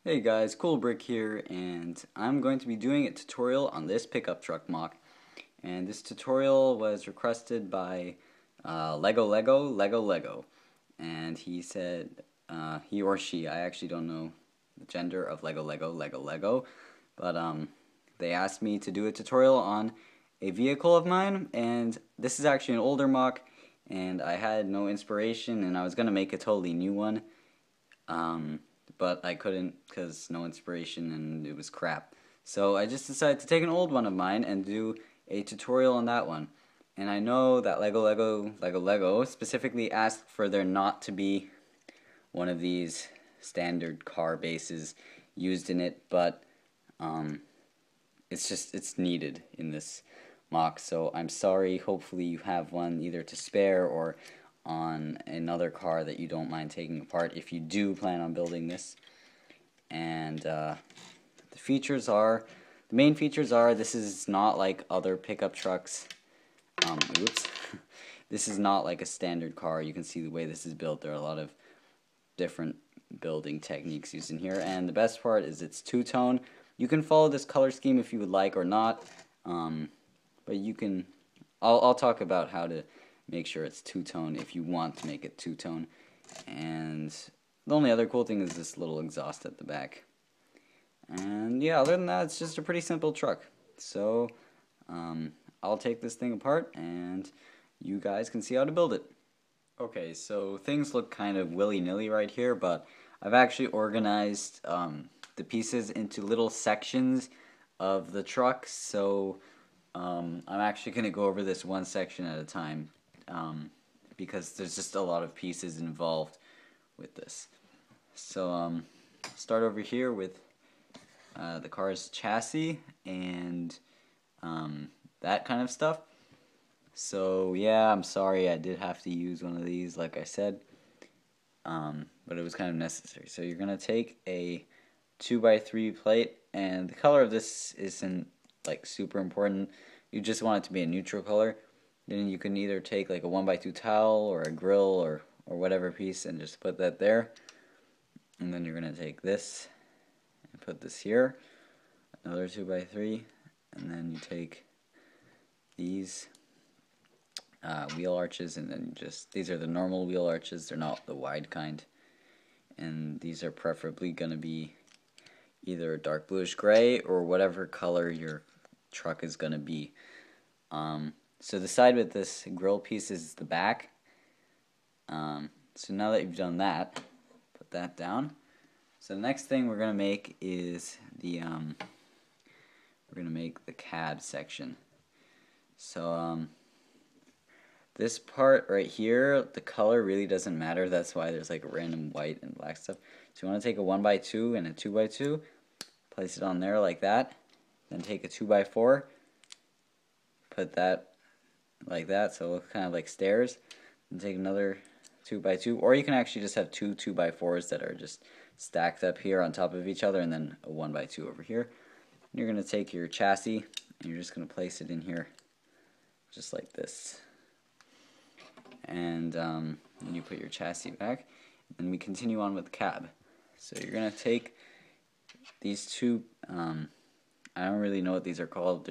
Hey guys, Cool Brick here, and I'm going to be doing a tutorial on this pickup truck MOC. And this tutorial was requested by LegoLego LegoLego. And he said, he or she, I actually don't know the gender of LegoLego LegoLego, but they asked me to do a tutorial on a vehicle of mine, and this is actually an older MOC, and I had no inspiration, and I was going to make a totally new one. But I couldn't because no inspiration and it was crap. So I just decided to take an old one of mine and do a tutorial on that one. And I know that LegoLego LegoLego specifically asked for there not to be one of these standard car bases used in it, but it's needed in this MOC. So I'm sorry. Hopefully you have one either to spare or on another car that you don't mind taking apart if you do plan on building this. And the main features are, this is not like other pickup trucks. Oops. This is not like a standard car. You can see the way this is built. There are a lot of different building techniques used in here. And the best part is it's two-tone. You can follow this color scheme if you would like or not. But you can, I'll talk about how to make sure it's two-tone if you want to make it two-tone. And the only other cool thing is this little exhaust at the back. And yeah, other than that, it's just a pretty simple truck. So I'll take this thing apart and you guys can see how to build it. Okay, so things look kind of willy-nilly right here, but I've actually organized the pieces into little sections of the truck. So I'm actually going to go over this one section at a time. Because there's just a lot of pieces involved with this. So start over here with the car's chassis and that kind of stuff. So yeah, I'm sorry I did have to use one of these, like I said, but it was kind of necessary. So you're gonna take a 2x3 plate, and the color of this isn't like super important. You just want it to be a neutral color. Then you can either take like a 1x2 towel or a grill or whatever piece and just put that there. And then you're going to take this and put this here, another 2x3, and then you take these wheel arches, and then these are the normal wheel arches, they're not the wide kind. And these are preferably going to be either dark bluish gray or whatever color your truck is going to be. So the side with this grill piece is the back. So now that you've done that, put that down. So the next thing we're gonna make is the cab section. So this part right here, the color really doesn't matter. That's why there's like random white and black stuff. So you want to take a 1x2 and a 2x2, place it on there like that. Then take a 2x4, put that like that, so it looks kind of like stairs. And take another 2x2, or you can actually just have two 2x4s that are just stacked up here on top of each other, and then a 1x2 over here. And you're going to take your chassis and you're just going to place it in here just like this. And then you put your chassis back, and we continue on with the cab. So you're going to take these two, I don't really know what these are called,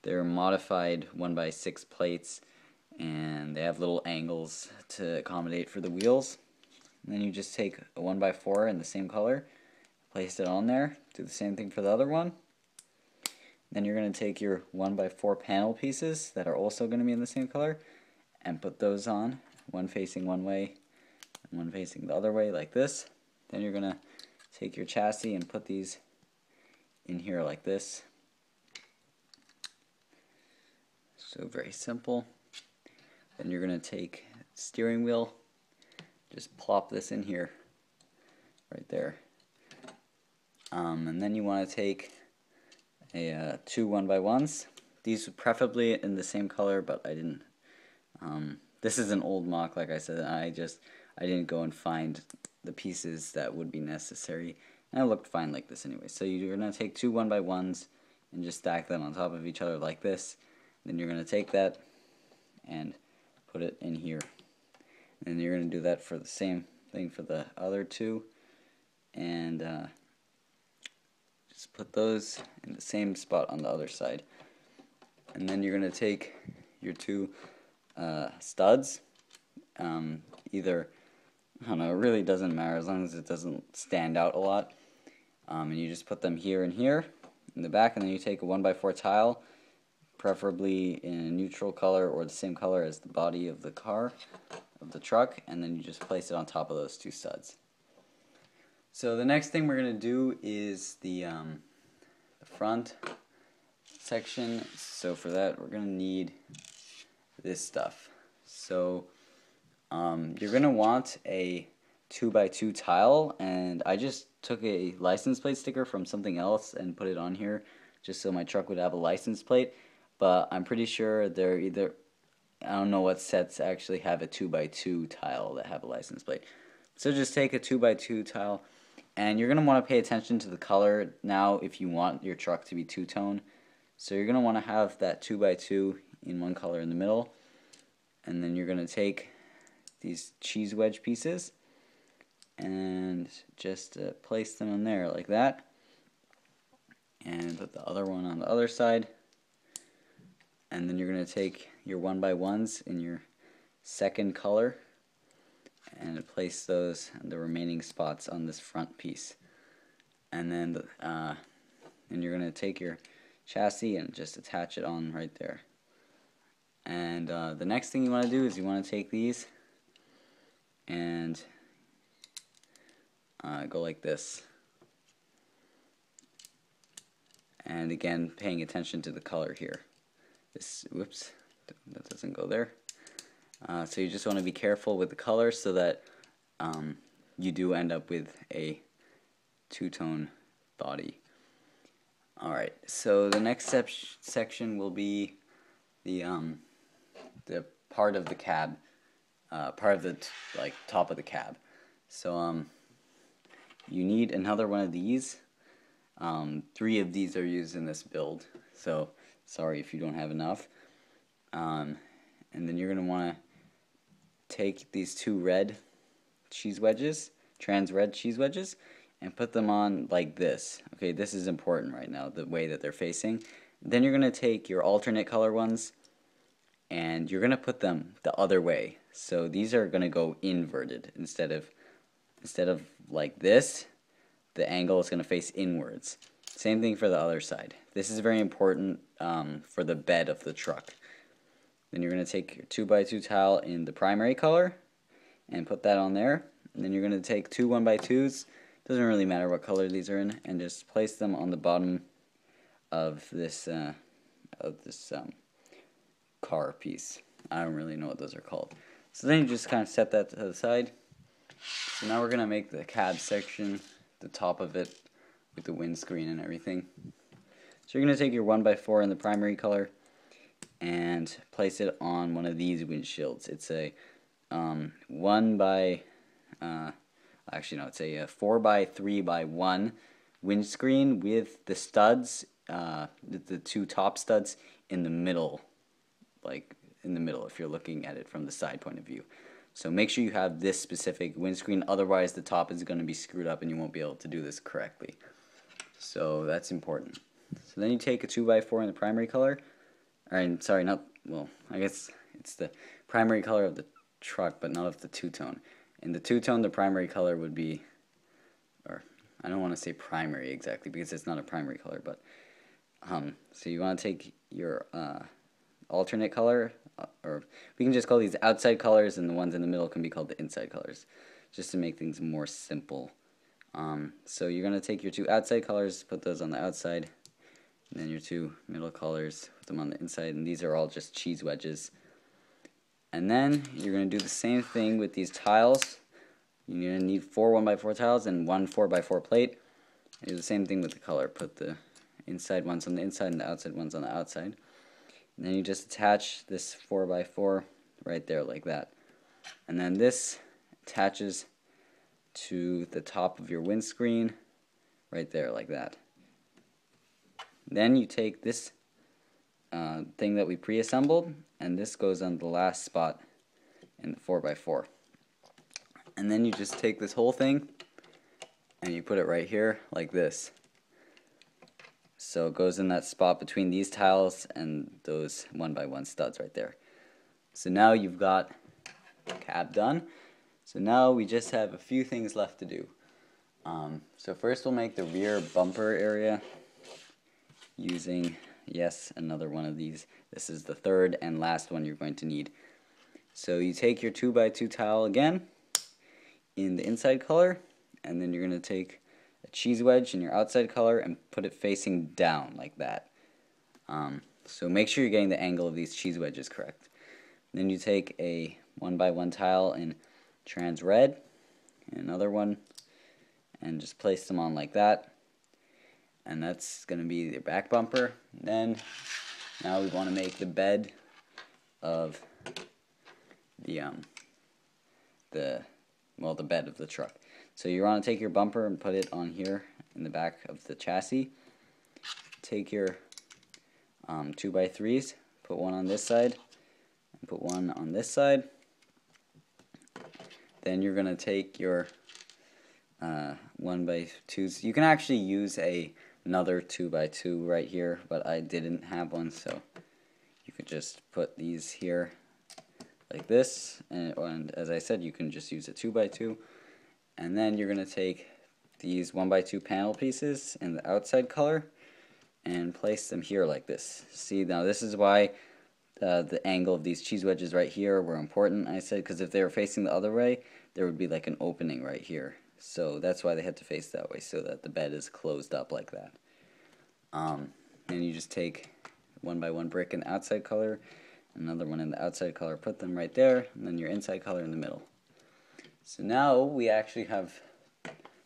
they're modified 1x6 plates, and they have little angles to accommodate for the wheels. And then you just take a 1x4 in the same color, place it on there, do the same thing for the other one. Then you're going to take your 1x4 panel pieces that are also going to be in the same color and put those on, one facing one way and one facing the other way like this. Then you're going to take your chassis and put these in here like this. So very simple. Then you're going to take steering wheel, just plop this in here, right there. And then you want to take a two 1x1s. These preferably in the same color, but I didn't. This is an old MOC, like I said. I didn't go and find the pieces that would be necessary, and it looked fine like this anyway. So you're going to take two 1x1s and just stack them on top of each other like this. Then you're going to take that and put it in here. And you're going to do that for the same thing for the other two. And put those in the same spot on the other side. And then you're going to take your two studs, either, I don't know, it really doesn't matter as long as it doesn't stand out a lot. And you just put them here and here in the back, and then you take a 1x4 tile, preferably in a neutral color or the same color as the body of the car, of the truck, and then you just place it on top of those two studs. So the next thing we're going to do is the front section. So for that we're going to need this stuff. So you're going to want a 2x2 tile, and I just took a license plate sticker from something else and put it on here just so my truck would have a license plate, but I'm pretty sure they're either, I don't know what sets actually have a 2x2 tile that have a license plate. So just take a 2x2 tile, and you're going to want to pay attention to the color now if you want your truck to be two-tone. So you're going to want to have that 2x2 in one color in the middle, and then you're going to take these cheese wedge pieces and just place them in there like that, and put the other one on the other side, and then you're going to take your 1x1s in your second color and place those in the remaining spots on this front piece, and then you're going to take your chassis and just attach it on right there. And the next thing you want to do is you want to take these and go like this, and again paying attention to the color here. This, whoops, that doesn't go there. So you just want to be careful with the color so that you do end up with a two-tone body. Alright, so the next section will be the part of the cab, part of the top of the cab. So you need another one of these. 3 of these are used in this build, so sorry if you don't have enough. And then you're going to want to take these 2 red cheese wedges, trans red cheese wedges, and put them on like this. Okay, this is important right now, the way that they're facing. Then you're going to take your alternate color ones and you're going to put them the other way. So these are going to go inverted instead of like this. The angle is going to face inwards. Same thing for the other side. This is very important for the bed of the truck. Then you're going to take your 2x2 tile in the primary color and put that on there. And then you're going to take 2 1x2s, doesn't really matter what color these are in, and just place them on the bottom of this car piece. I don't really know what those are called. So then you just kind of set that to the side. So now we're going to make the cab section, the top of it, with the windscreen and everything. So you're going to take your 1x4 in the primary color and place it on one of these windshields. It's a 4x3x1 windscreen with the studs, the 2 top studs in the middle, like in the middle if you're looking at it from the side point of view. So make sure you have this specific windscreen, otherwise the top is going to be screwed up and you won't be able to do this correctly. So that's important. So then you take a 2x4 in the primary color, or sorry, not, well, I guess it's the primary color of the truck, but not of the two-tone. In the two-tone, the primary color would be, or I don't want to say primary exactly because it's not a primary color, but so you want to take your alternate color, or we can just call these outside colors, and the ones in the middle can be called the inside colors, just to make things more simple. So you're going to take your 2 outside colors, put those on the outside, and then your 2 middle colors, put them on the inside, and these are all just cheese wedges. And then you're going to do the same thing with these tiles. You're going to need 4 1x4 tiles and 1 4x4 plate. And do the same thing with the color. Put the inside ones on the inside and the outside ones on the outside. And then you just attach this 4x4 right there like that. And then this attaches to the top of your windscreen right there like that. Then you take this thing that we pre-assembled, and this goes on the last spot in the 4x4. And then you just take this whole thing and you put it right here like this. So it goes in that spot between these tiles and those 1x1 studs right there. So now you've got cab done. So now we just have a few things left to do. So first we'll make the rear bumper area using, yes, another one of these. This is the third and last one you're going to need. So you take your 2x2 tile again in the inside color, and then you're going to take a cheese wedge in your outside color and put it facing down like that. So make sure you're getting the angle of these cheese wedges correct. Then you take a 1x1 tile in trans red and another one and just place them on like that. And that's going to be the back bumper. Then now we want to make the bed of the bed of the truck. So you want to take your bumper and put it on here in the back of the chassis. Take your 2x3s, put one on this side, and put one on this side. Then you're going to take your 1x2s. You can actually use another 2x2 right here, but I didn't have one, so you could just put these here like this, and as I said, you can just use a 2x2. And then you're going to take these 1x2 panel pieces in the outside color and place them here like this. See, now this is why the angle of these cheese wedges right here were important, I said, because if they were facing the other way, there would be like an opening right here. So that's why they had to face that way, so that the bed is closed up like that. And you just take 1x1 brick in the outside color, another one in the outside color, put them right there, and then your inside color in the middle. So now we actually have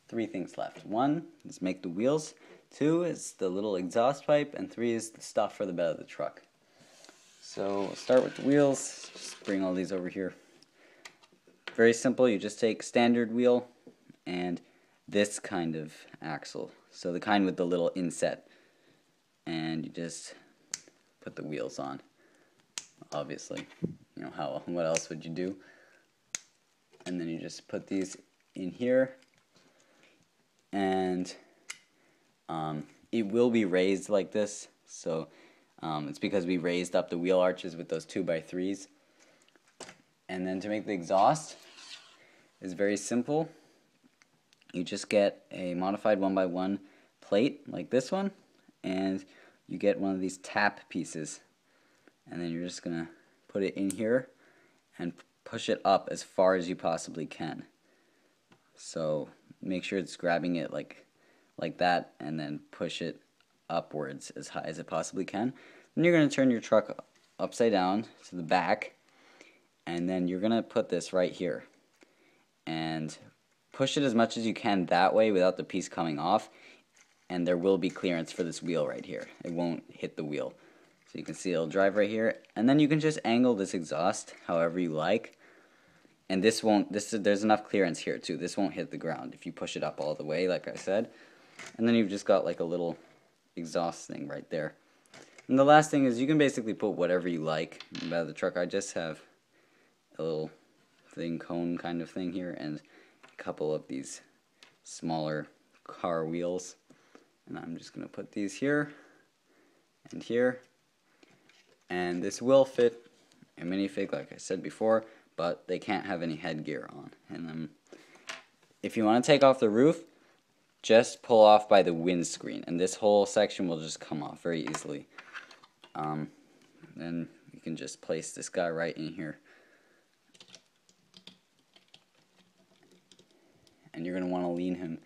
3 things left. 1 is make the wheels, 2 is the little exhaust pipe, and 3 is the stuff for the bed of the truck. So we'll start with the wheels. Just bring all these over here. Very simple. You just take standard wheel and this kind of axle. So the kind with the little inset. And you just put the wheels on. Obviously, you know, what else would you do? And then you just put these in here, and it will be raised like this, so it's because we raised up the wheel arches with those 2x3s. And then to make the exhaust is very simple. You just get a modified 1x1 plate like this one, and you get one of these tap pieces, and then you're just gonna put it in here and push it up as far as you possibly can. So make sure it's grabbing it like that, and then push it upwards as high as it possibly can. Then you're going to turn your truck upside down to the back, and then you're going to put this right here and push it as much as you can that way without the piece coming off, and there will be clearance for this wheel right here. It won't hit the wheel. So you can see it'll drive right here, and then you can just angle this exhaust however you like. And this won't, there's enough clearance here too. This won't hit the ground if you push it up all the way, like I said. And then you've just got like a little exhaust thing right there. And the last thing is you can basically put whatever you like in the back of the truck. I just have a little cone kind of thing here, and a couple of these smaller car wheels. And I'm just going to put these here and here. And this will fit a minifig, like I said before, but they can't have any headgear on. And if you want to take off the roof, just pull off by the windscreen, and this whole section will just come off very easily. Then you can just place this guy right in here. And you're going to want to lean him.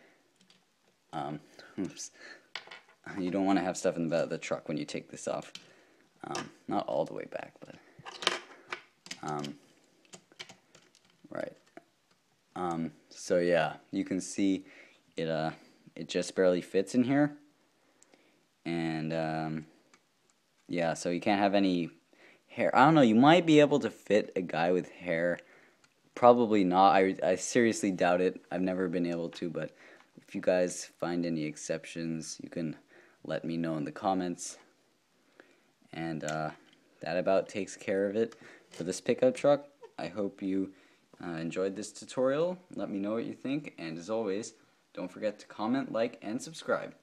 Oops. You don't want to have stuff in the back of the truck when you take this off. Not all the way back, but right. So yeah, you can see it just barely fits in here, and yeah, so you can't have any hair. I don't know, you might be able to fit a guy with hair. Probably not. I seriously doubt it. I've never been able to, but if you guys find any exceptions, you can let me know in the comments. And that about takes care of it for this pickup truck. I hope you enjoyed this tutorial. Let me know what you think, and as always, don't forget to comment, like, and subscribe.